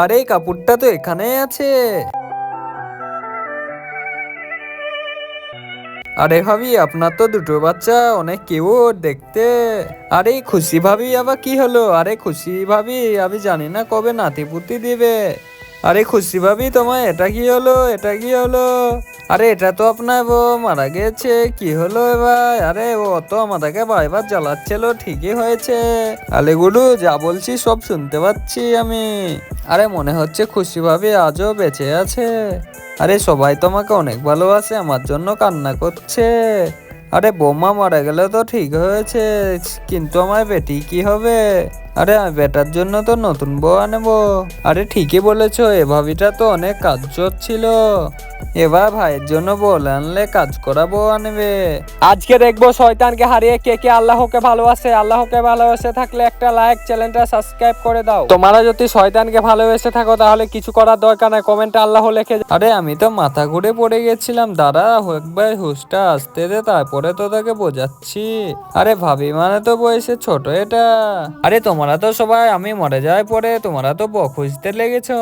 আরে এই কাপড়টা তো এখানেই আছে। আরে ভাবি, আপনার তো দুটো বাচ্চা, অনেক কিউট দেখতে। আরে খুশি ভাবি আবার কি হলো? আরে খুশি ভাবি, আমি জানি না কবে নাতিপুতি দিবে। আরে খুশি ভাবি, তোমার এটা কি হলো? এটা কি হলো? আরে এটা তো আপনার বউ মারা গেছে, কি হলো এবার? আরে ও তো আমাদেরকে বারবার জ্বালাচ্ছিল, ঠিকই হয়েছে। আলে গুডু, যা বলছি সব শুনতে পাচ্ছি আমি। আরে মনে হচ্ছে খুশি ভাবি আজও বেঁচে আছে। আরে সবাই তোমাকে অনেক ভালোবাসে, আমার জন্য কান্না করছে। আরে বৌমা মারা গেলে তো ঠিক হয়েছে, কিন্তু আমার বেটি কি হবে? আরে আমি বেটার জন্য তো নতুন বউ আনবো। আরে ঠিকই বলেছো, এ ভাবিটা তো অনেক কাজ ছিল। এবার ভাইয়ের জন্য বলে আনলে কাজ করা বউ আনবে। আজকে দেখবো শয়তানকে হারিয়ে কে কে আল্লাহকে ভালোবাসে। আল্লাহকে ভালোবাসে থাকলে একটা লাইক, চ্যানেলটা সাবস্ক্রাইব করে দাও। তোমরা যদি শয়তানকে ভালোবেসে থাকো তাহলে কিছু করার দরকার নাই, কমেন্টে আল্লাহ লিখে। আরে আমি তো মাথা ঘুরে পড়ে গেছিলাম, দাঁড়া একবার হুশটা আসতে দে, তারপরে তো তাকে বোঝাচ্ছি। আরে ভাবি মানে তো বয়সে ছোট এটা। আরে তোমরা তো সবাই আমি মরে যাওয়ার পরে তোমরা তো বউ খুঁজতে লেগেছো।